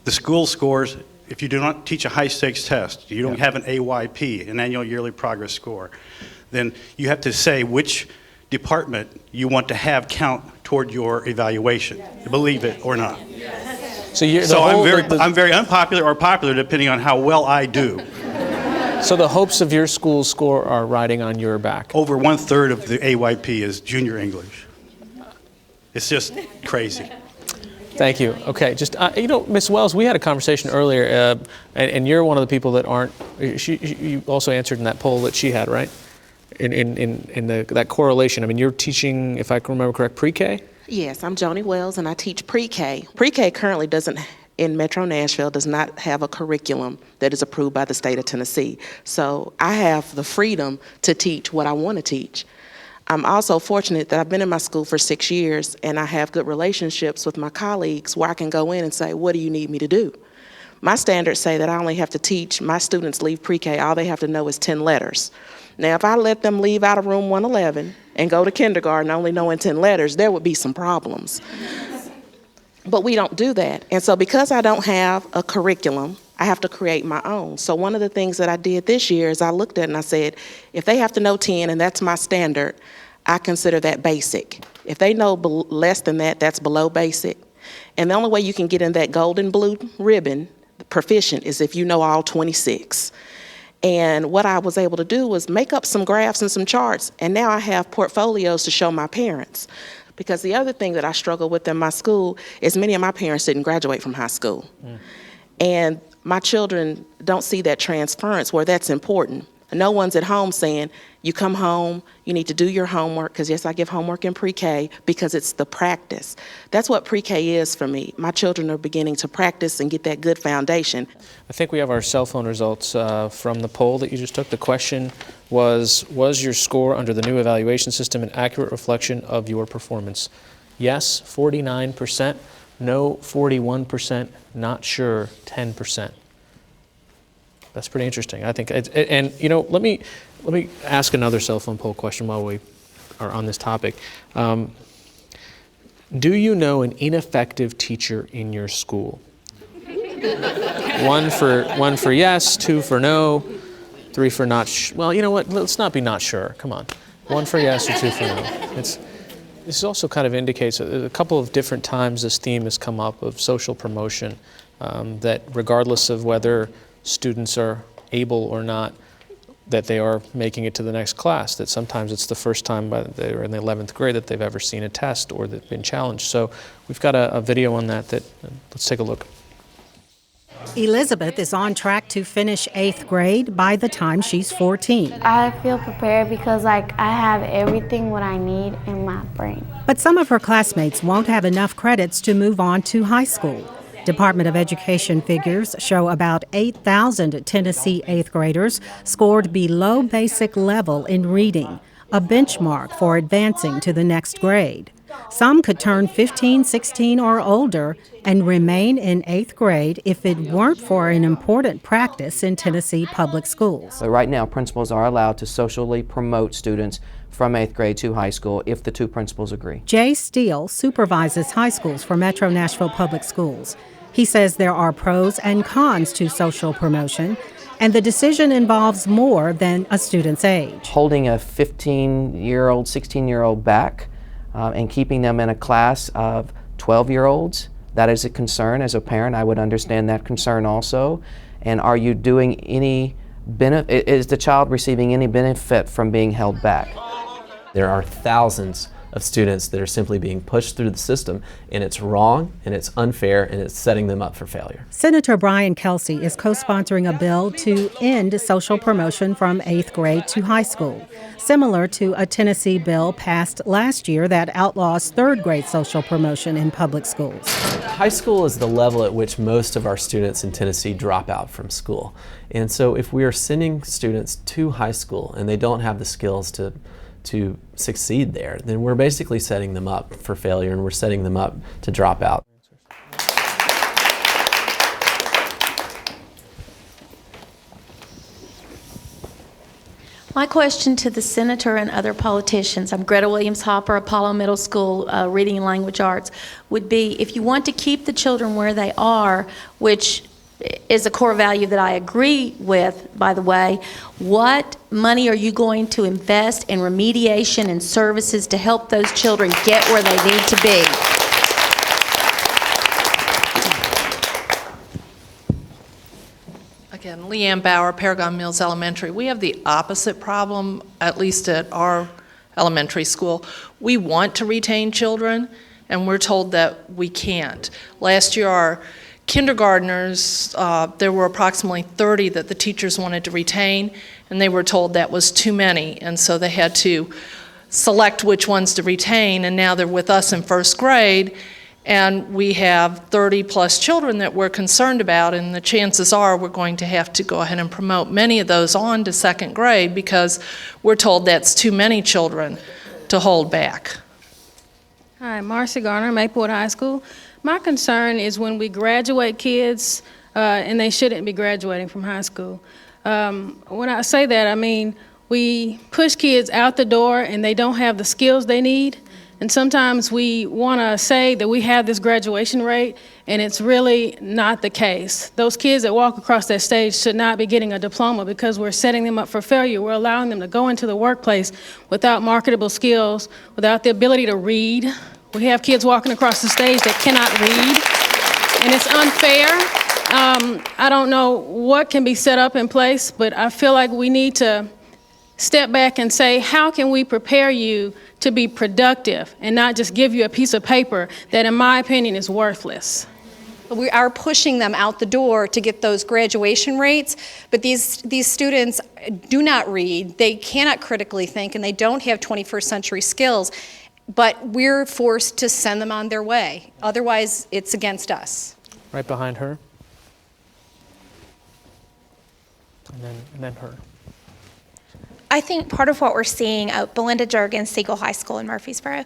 The school scores, if you do not teach a high-stakes test, you don't have an AYP, an annual yearly progress score, then you have to say which department you want to have count toward your evaluation, believe it or not. So I'm very unpopular or popular depending on how well I do. So the hopes of your school's score are riding on your back. Over 1/3 of the AYP is junior English. It's just crazy. Thank you. Okay, just Ms. Wells, we had a conversation earlier, and you're one of the people that aren't. You also answered in that poll that she had, right? In that correlation. I mean, you're teaching, if I can remember correct, pre-K? Yes, I'm Joni Wells, and I teach pre-K. Pre-K currently in Metro Nashville does not have a curriculum that is approved by the state of Tennessee. So I have the freedom to teach what I want to teach. I'm also fortunate that I've been in my school for 6 years, and I have good relationships with my colleagues where I can go in and say, what do you need me to do? My standards say that I only have to teach, my students leave pre-K, all they have to know is 10 letters. Now, if I let them leave out of room 111 and go to kindergarten only knowing 10 letters, there would be some problems. But we don't do that. And so because I don't have a curriculum, I have to create my own. So one of the things that I did this year is I looked at it and I said, if they have to know 10 and that's my standard, I consider that basic. If they know less than that, that's below basic. And the only way you can get in that golden blue ribbon, proficient, is if you know all 26. And what I was able to do was make up some graphs and some charts, and now I have portfolios to show my parents. Because the other thing that I struggle with in my school is many of my parents didn't graduate from high school. And my children don't see that transference where that's important. No one's at home saying, you come home, you need to do your homework, because yes, I give homework in pre-K because it's the practice. That's what pre-K is for me. My children are beginning to practice and get that good foundation. I think we have our cell phone results from the poll that you just took. The question was your score under the new evaluation system an accurate reflection of your performance? Yes, 49%, no, 41%, not sure, 10%. That's pretty interesting, I think. And you know, let me ask another cell phone poll question while we are on this topic. Do you know an ineffective teacher in your school? One for yes, 2 for no, 3 for not. Well, you know what? Let's not be not sure. Come on, 1 for yes or 2 for no. This also kind of indicates a couple of different times this theme has come up of social promotion. That regardless of whether students are able or not, that they are making it to the next class, that sometimes it's the first time they're in the 11th grade that they've ever seen a test or they've been challenged. So we've got a video on that let's take a look. Elizabeth is on track to finish 8th grade by the time she's 14. I feel prepared because I have everything what I need in my brain. But some of her classmates won't have enough credits to move on to high school. Department of Education figures show about 8,000 Tennessee 8th graders scored below basic level in reading, a benchmark for advancing to the next grade. Some could turn 15, 16, or older and remain in 8th grade if it weren't for an important practice in Tennessee public schools. So right now, principals are allowed to socially promote students from 8th grade to high school if the two principals agree. Jay Steele supervises high schools for Metro Nashville Public Schools. He says there are pros and cons to social promotion, and the decision involves more than a student's age. Holding a 15-year-old, 16-year-old back and keeping them in a class of 12-year-olds, that is a concern. As a parent, I would understand that concern also. And are you doing any benefit? Is the child receiving any benefit from being held back? There are thousands of students that are simply being pushed through the system, and it's wrong, and it's unfair, and it's setting them up for failure. Senator Brian Kelsey is co-sponsoring a bill to end social promotion from 8th grade to high school, similar to a Tennessee bill passed last year that outlaws 3rd grade social promotion in public schools. High school is the level at which most of our students in Tennessee drop out from school. And so if we are sending students to high school and they don't have the skills to succeed there, then we're basically setting them up for failure, and we're setting them up to drop out. My question to the senator and other politicians, I'm Greta Williams Hopper, Apollo Middle School, Reading and Language Arts, would be if you want to keep the children where they are, which is a core value that I agree with, by the way, what money are you going to invest in remediation and services to help those children get where they need to be? Again, Leanne Bauer, Paragon Mills Elementary. We have the opposite problem, at least at our elementary school. We want to retain children, and we're told that we can't. Last year, our kindergartners, there were approximately 30 that the teachers wanted to retain, and they were told that was too many, and so they had to select which ones to retain, and now they're with us in 1st grade, and we have 30 plus children that we're concerned about, and the chances are we're going to have to go ahead and promote many of those on to 2nd grade because we're told that's too many children to hold back. Hi, Marcy Garner, Maplewood High School. My concern is when we graduate kids, and they shouldn't be graduating from high school. When I say that, I mean we push kids out the door and they don't have the skills they need. And sometimes we want to say that we have this graduation rate, and it's really not the case. Those kids that walk across that stage should not be getting a diploma because we're setting them up for failure. We're allowing them to go into the workplace without marketable skills, without the ability to read. We have kids walking across the stage that cannot read, and it's unfair. I don't know what can be set up in place, but I feel like we need to step back and say, how can we prepare you to be productive and not just give you a piece of paper that, in my opinion, is worthless? We are pushing them out the door to get those graduation rates, but these students do not read, they cannot critically think, and they don't have 21st century skills, but we're forced to send them on their way. Otherwise, it's against us. Right behind her. And then her. I think part of what we're seeing, Belinda Jurgens, Siegel High School in Murfreesboro,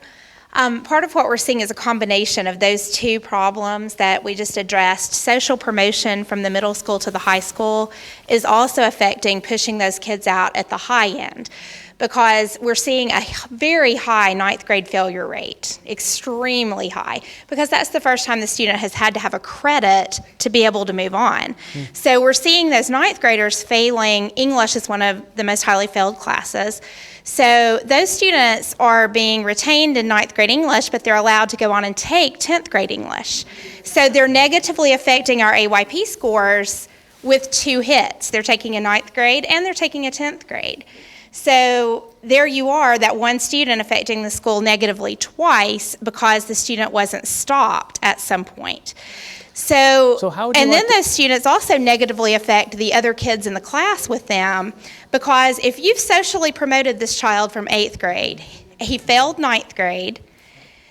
part of what we're seeing is a combination of those two problems that we just addressed. Social promotion from the middle school to the high school is also affecting pushing those kids out at the high end, because we're seeing a very high 9th grade failure rate, extremely high, because that's the first time the student has had to have a credit to be able to move on. So we're seeing those 9th graders failing. English is one of the most highly failed classes. So those students are being retained in 9th grade English, but they're allowed to go on and take 10th grade English. So they're negatively affecting our AYP scores with 2 hits. They're taking a 9th grade and they're taking a 10th grade. So there you are, that one student affecting the school negatively twice because the student wasn't stopped at some point. So and then those students also negatively affect the other kids in the class with them, because if you've socially promoted this child from 8th grade, he failed 9th grade,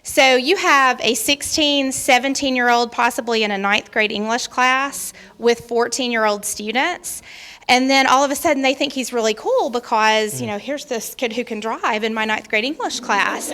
so you have a 16, 17-year-old possibly in a 9th grade English class with 14-year-old students. And then all of a sudden they think he's really cool because, you know, here's this kid who can drive in my 9th grade English class.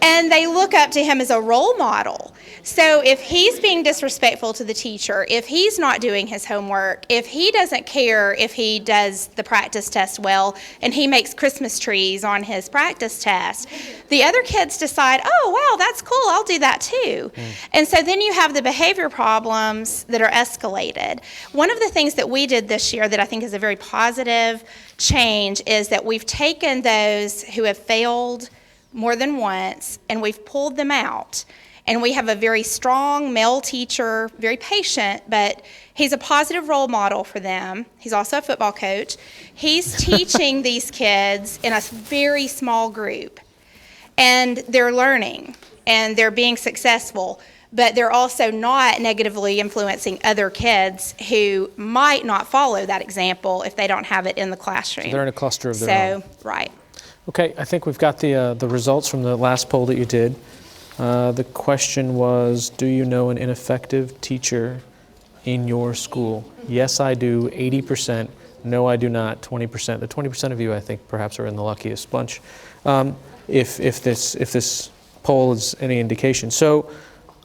And they look up to him as a role model. So if he's being disrespectful to the teacher, if he's not doing his homework, if he doesn't care if he does the practice test well and he makes Christmas trees on his practice test, the other kids decide, oh, wow, that's cool, I'll do that too. And so then you have the behavior problems that are escalated. One of the things that we did this year that I think is a very positive change is that we've taken those who have failed more than once and we've pulled them out. And we have a very strong male teacher, very patient, but he's a positive role model for them. He's also a football coach. He's teaching these kids in a very small group. and they're learning and they're being successful, but they're also not negatively influencing other kids who might not follow that example if they don't have it in the classroom. So they're in a cluster of their own. Right. Okay, I think we've got the results from the last poll that you did. The question was, do you know an ineffective teacher in your school? Yes, I do, 80%. No, I do not, 20%. The 20% of you, I think, perhaps are in the luckiest bunch, if this poll is any indication. So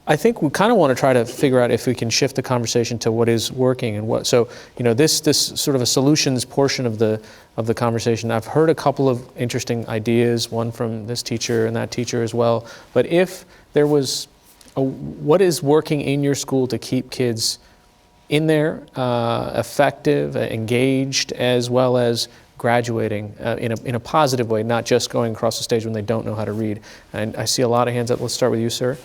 I think we kind of want to try to figure out if we can shift the conversation to what is working and what. So, you know, this sort of a solutions portion of the conversation. I've heard a couple of interesting ideas, one from this teacher and that teacher as well. But if there was what is working in your school to keep kids in there, effective, engaged, as well as graduating in a positive way, not just going across the stage when they don't know how to read. And I see a lot of hands up. Let's start with you, sir.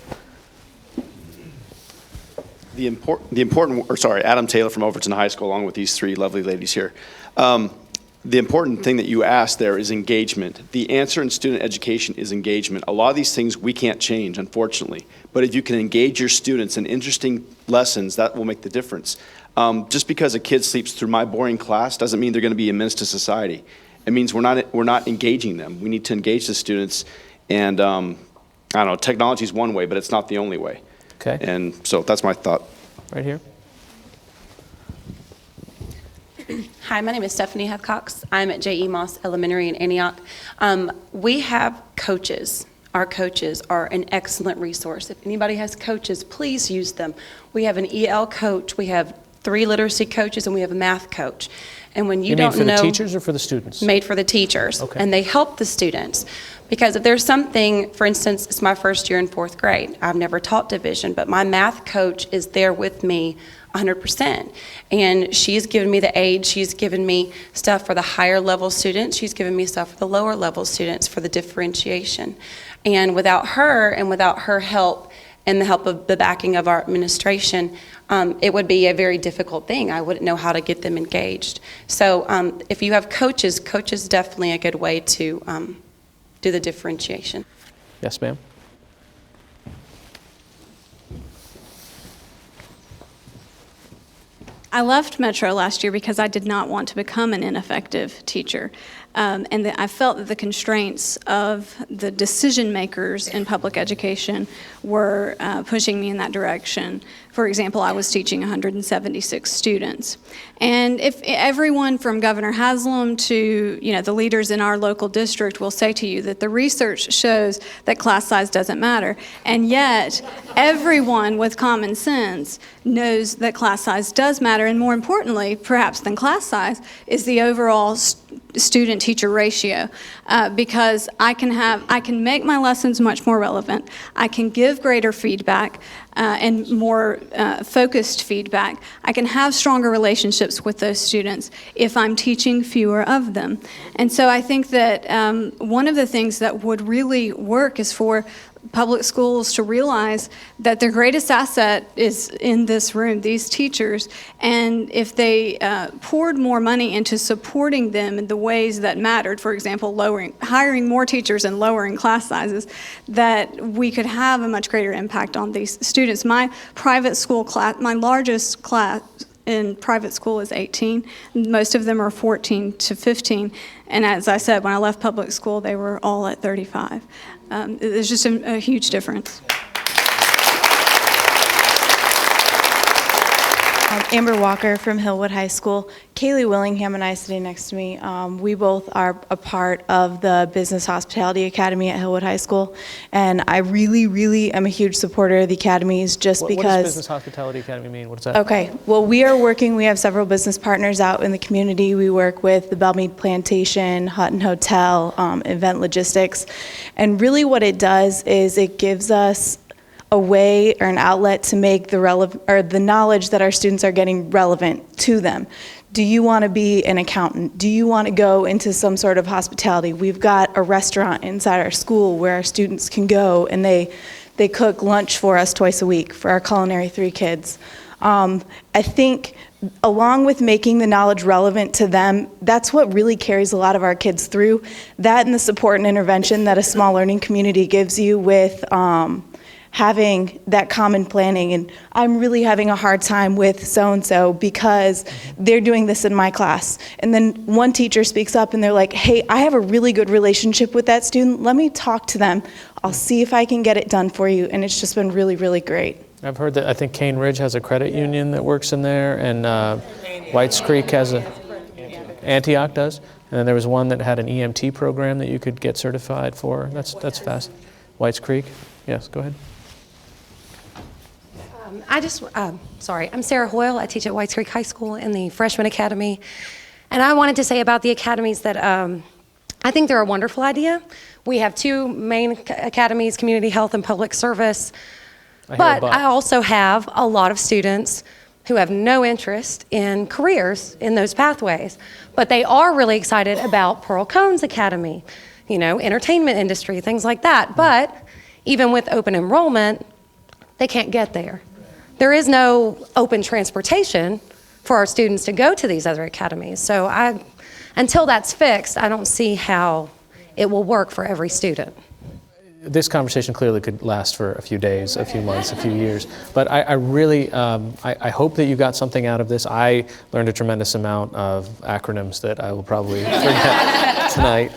Adam Taylor from Overton High School, along with these three lovely ladies here. The important thing that you asked there is engagement. The answer in student education is engagement. A lot of these things we can't change, unfortunately. But if you can engage your students in interesting lessons, that will make the difference. Just because a kid sleeps through my boring class doesn't mean they're going to be a menace to society. It means we're not engaging them. We need to engage the students. And I don't know, technology is one way, but it's not the only way. Okay. And so that's my thought. Right here. Hi, my name is Stephanie Hathcox. I'm at J.E. Moss Elementary in Antioch. We have coaches. Our coaches are an excellent resource. If anybody has coaches, please use them. We have an EL coach, we have 3 literacy coaches, and we have a math coach. And when you don't know... You mean for the teachers or for the students? Made for the teachers. Okay. And they help the students. Because if there's something, for instance, it's my first year in 4th grade. I've never taught division, but my math coach is there with me 100%. And she's given me the aid, she's given me stuff for the higher level students, she's given me stuff for the lower level students for the differentiation. And without her help and the help of the backing of our administration, it would be a very difficult thing. I wouldn't know how to get them engaged. So if you have coaches, is definitely a good way to do the differentiation. Yes, ma'am. I left Metro last year because I did not want to become an ineffective teacher. And I felt that the constraints of the decision makers in public education were pushing me in that direction. For example, I was teaching 176 students. And if everyone from Governor Haslam to the leaders in our local district will say to you that the research shows that class size doesn't matter, and yet everyone with common sense knows that class size does matter, and more importantly, perhaps than class size, is the overall student-teacher ratio, because I can make my lessons much more relevant. I can give greater feedback and more focused feedback. I can have stronger relationships with those students if I'm teaching fewer of them. And so I think that one of the things that would really work is for public schools to realize that their greatest asset is in this room, these teachers, and if they poured more money into supporting them in the ways that mattered, for example, hiring more teachers and lowering class sizes, that we could have a much greater impact on these students. My private school class, my largest class in private school is 18. Most of them are 14 to 15. And as I said, when I left public school, they were all at 35. There's just a huge difference. Amber Walker from Hillwood High School. Kaylee Willingham and I sitting next to me. We both are a part of the Business Hospitality Academy at Hillwood High School, and I really, really am a huge supporter of the academies just because... What does Business Hospitality Academy mean? What is that? Okay, well, we have several business partners out in the community. We work with the Belmead Plantation, Hutton Hotel, Event Logistics, and really what it does is it gives us a way or an outlet to make the knowledge that our students are getting relevant to them. Do you want to be an accountant? Do you want to go into some sort of hospitality? We've got a restaurant inside our school where our students can go and they cook lunch for us twice a week for our Culinary 3 kids. I think along with making the knowledge relevant to them, that's what really carries a lot of our kids through. That and the support and intervention that a small learning community gives you with having that common planning. And I'm really having a hard time with so-and-so because they're doing this in my class. And then one teacher speaks up and they're like, hey, I have a really good relationship with that student. Let me talk to them. I'll see if I can get it done for you. And it's just been really, really great. I've heard that I think Cane Ridge has a credit union that works in there, and Whites Creek has Antioch does. And then there was one that had an EMT program that you could get certified for. That's fast. Whites Creek. Yes, go ahead. I'm Sarah Hoyle. I teach at Whites Creek High School in the Freshman Academy. And I wanted to say about the academies that I think they're a wonderful idea. We have two main academies, community health and public service. But I also have a lot of students who have no interest in careers in those pathways. But they are really excited about Pearl Cohn's Academy, entertainment industry, things like that. But even with open enrollment, they can't get there. There is no open transportation for our students to go to these other academies. So until that's fixed, I don't see how it will work for every student. This conversation clearly could last for a few days, a few months, a few years. But I really, I hope that you got something out of this. I learned a tremendous amount of acronyms that I will probably forget tonight.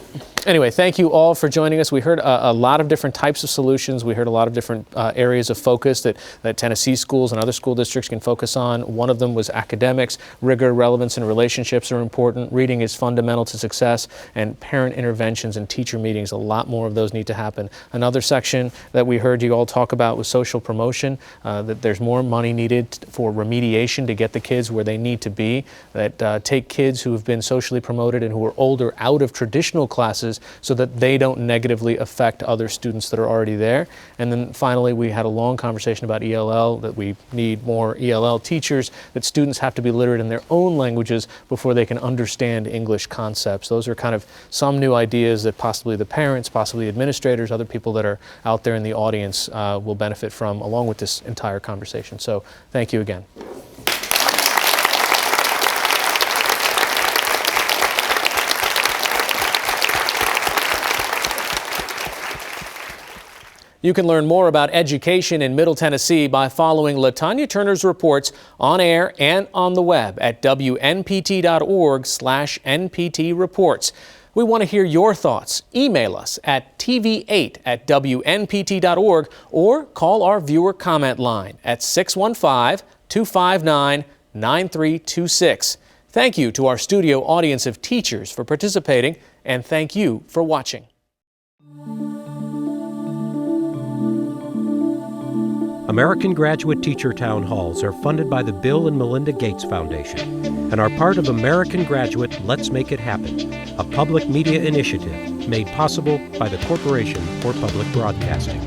Anyway, thank you all for joining us. We heard a lot of different types of solutions. We heard a lot of different areas of focus that Tennessee schools and other school districts can focus on. One of them was academics. Rigor, relevance, and relationships are important. Reading is fundamental to success. And parent interventions and teacher meetings, a lot more of those need to happen. Another section that we heard you all talk about was social promotion, that there's more money needed for remediation to get the kids where they need to be, that take kids who have been socially promoted and who are older out of traditional classes so that they don't negatively affect other students that are already there. And then finally, we had a long conversation about ELL, that we need more ELL teachers, that students have to be literate in their own languages before they can understand English concepts. Those are kind of some new ideas that possibly the parents, possibly administrators, other people that are out there in the audience will benefit from, along with this entire conversation. So thank you again. You can learn more about education in Middle Tennessee by following LaTanya Turner's reports on air and on the web at wnpt.org/NPT reports. We want to hear your thoughts. Email us at tv8@wnpt.org or call our viewer comment line at 615-259-9326. Thank you to our studio audience of teachers for participating, and thank you for watching. American Graduate Teacher Town Halls are funded by the Bill and Melinda Gates Foundation and are part of American Graduate Let's Make It Happen, a public media initiative made possible by the Corporation for Public Broadcasting.